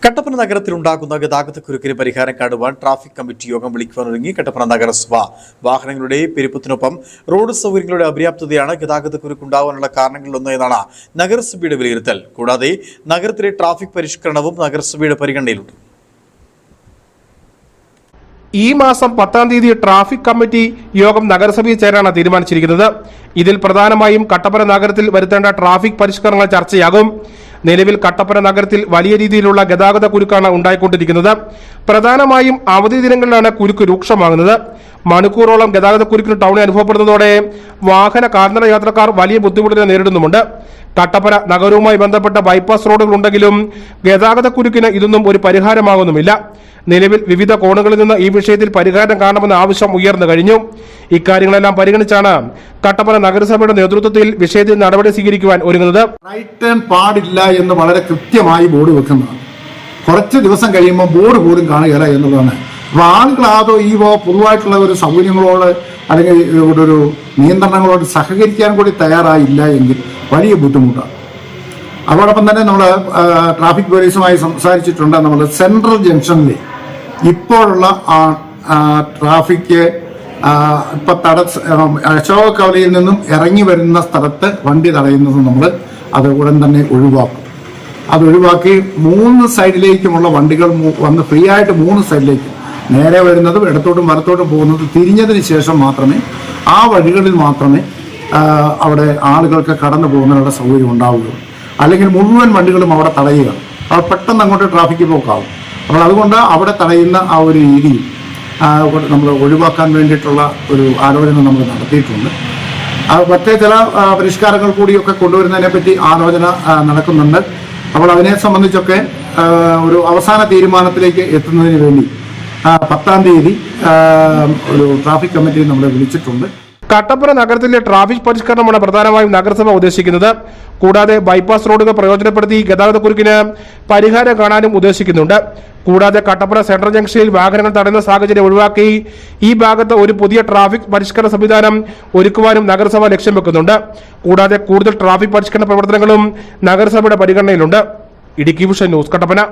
കട്ടപ്പന നഗരത്തിലുണ്ടാകുന്ന ഗതാഗതക്കുരുക്കിന് പരിഹാരം കാണുവാൻ traffic committee യോഗം വിളിക്കുവാനൊരുങ്ങി കട്ടപ്പന നഗരസഭ. വാഹനങ്ങളുടെ പെരുപ്പത്തിനൊപ്പം റോഡ് സൗകര്യങ്ങളുടെ അപര്യാപ്തതയാണ് ഗതാഗതക്കുരുക്കുണ്ടാവാനുള്ള കാരണങ്ങളിലൊന്ന് എന്നാണ് നഗരസഭയുടെ വിലയിരുത്തൽ. കൂടാതെ നഗരത്തിലെ ട്രാഫിക് പരിഷ്കരണവും നഗരസഭയുടെ പരിഗണനയിലുണ്ട്. ഈ മാസം 10-ാം തീയതി ട്രാഫിക് കമ്മിറ്റി യോഗം നഗരസഭയിൽ ചേരാനാണ് തീരുമാനിച്ചിരിക്കുന്നത്. ഇതിൽ പ്രധാനമായും കട്ടപ്പന നഗരത്തിൽ വരുത്തേണ്ട ട്രാഫിക് പരിഷ്കരണങ്ങൾ ചർച്ചയാകും. നിലവിൽ കട്ടപ്പന നഗരത്തിൽ വലിയ രീതിയിലുള്ള ഗതാഗത കുരുക്കാണ് ഉണ്ടായിക്കൊണ്ടിരിക്കുന്നത്. പ്രധാനമായും അവധി ദിനങ്ങളിലാണ് കുരുക്ക് രൂക്ഷമാകുന്നത്. മണിക്കൂറോളം ഗതാഗത കുരുക്കിന് ടൗണിൽ അനുഭവപ്പെടുന്നതോടെ വാഹന കാൽനട യാത്രക്കാർ വലിയ ബുദ്ധിമുട്ടിനെ നേരിടുന്നുമുണ്ട്. കട്ടപ്പന നഗരവുമായി ബന്ധപ്പെട്ട ബൈപ്പാസ് റോഡുകളുണ്ടെങ്കിലും ഗതാഗത കുരുക്കിന് ഇതൊന്നും ഒരു പരിഹാരമാകുന്നുമില്ല. നിലവിൽ വിവിധ കോണുകളിൽ നിന്ന് ഈ വിഷയത്തിൽ പരിഹാരം കാണണമെന്ന ആവശ്യം ഉയർന്നു കഴിഞ്ഞു. ഇക്കാര്യങ്ങളെല്ലാം പരിഗണിച്ചാണ് കട്ടപ്പന നഗരസഭയുടെ നേതൃത്വത്തിൽ വിഷയത്തിൽ നടപടി സ്വീകരിക്കുവാൻ ഒരുങ്ങുന്നത്. റൈറ്റ് ടേൺ പാടില്ല എന്ന് വളരെ കൃത്യമായി ബോർഡ് വെക്കുന്നതാണ്. കുറച്ച് ദിവസം കഴിയുമ്പോൾ ബോർഡ് പോലും കാണുകയില്ല എന്നുള്ളതാണ്. അപ്പോൾ ആളുകൾ ഈ പൊതുവായിട്ടുള്ള ഒരു സൗകര്യങ്ങളോട് അല്ലെങ്കിൽ ഒരു നിയന്ത്രണങ്ങളോട് സഹകരിക്കാൻ കൂടി തയ്യാറായില്ല എങ്കിൽ വലിയ ബുദ്ധിമുട്ടാണ്. അതോടൊപ്പം തന്നെ നമ്മൾ ട്രാഫിക് പോലീസുമായി സംസാരിച്ചിട്ടുണ്ട്. നമ്മൾ സെൻട്രൽ ജംഗ്ഷനിൽ ഇപ്പോഴുള്ള ട്രാഫിക് ഇപ്പൊ അശോക കവലയിൽ നിന്നും ഇറങ്ങി വരുന്ന സ്ഥലത്ത് വണ്ടി തടയുന്നത് നമ്മൾ അത് ഉടൻ തന്നെ ഒഴിവാക്കും. അത് ഒഴിവാക്കി 3 സൈഡിലേക്കുമുള്ള വണ്ടികൾ വന്ന് ഫ്രീ ആയിട്ട് 3 സൈഡിലേക്കും നേരെ വരുന്നതും ഇടത്തോട്ടും വലത്തോട്ടും പോകുന്നതും തിരിഞ്ഞതിന് ശേഷം മാത്രമേ ആ വഴികളിൽ മാത്രമേ അവിടെ ആളുകൾക്ക് കടന്നു പോകുന്നതിനുള്ള സൗകര്യം ഉണ്ടാവുകയുള്ളൂ. അല്ലെങ്കിൽ മുഴുവൻ വണ്ടികളും അവിടെ തടയുക, അത് പെട്ടെന്ന് അങ്ങോട്ട് ട്രാഫിക് ബ്ലോക്കാവും. അപ്പോൾ അതുകൊണ്ട് അവിടെ തടയുന്ന ആ ഒരു രീതി നമ്മൾ ഒഴിവാക്കാൻ വേണ്ടിയിട്ടുള്ള ഒരു ആലോചന നമ്മൾ നടത്തിയിട്ടുണ്ട്. മറ്റേ ചില പരിഷ്കാരങ്ങൾ കൂടിയൊക്കെ കൊണ്ടുവരുന്നതിനെ പറ്റി ആലോചന നടക്കുന്നുണ്ട്. അപ്പോൾ അതിനെ സംബന്ധിച്ചൊക്കെ ഒരു അവസാന തീരുമാനത്തിലേക്ക് എത്തുന്നതിന് വേണ്ടി 10-ാം തീയതി ഒരു ട്രാഫിക് കമ്മിറ്റി നമ്മളെ വിളിച്ചിട്ടുണ്ട്. കട്ടപ്പന നഗരത്തിലെ ട്രാഫിക് പരിഷ്കരണമാണ് പ്രധാനമായും നഗരസഭ ഉദ്ദേശിക്കുന്നത്. കൂടാതെ ബൈപ്പാസ് റോഡുകൾ പ്രയോജനപ്പെടുത്തി ഗതാഗതക്കുരുക്കിന് പരിഹാരം കാണാനും ഉദ്ദേശിക്കുന്നുണ്ട്. കൂടാതെ കട്ടപ്പന സെൻട്രൽ ജംഗ്ഷനിൽ വാഹനങ്ങൾ തടയുന്ന സാഹചര്യം ഒഴിവാക്കി ഈ ഭാഗത്ത് ഒരു പുതിയ ട്രാഫിക് പരിഷ്കരണ സംവിധാനം ഒരുക്കുവാനും നഗരസഭ ലക്ഷ്യം വെക്കുന്നുണ്ട്. കൂടാതെ കൂടുതൽ ട്രാഫിക് പരിഷ്കരണ പ്രവർത്തനങ്ങളും നഗരസഭയുടെ പരിഗണനയിലുണ്ട്. Idukki vision news, Kattappana.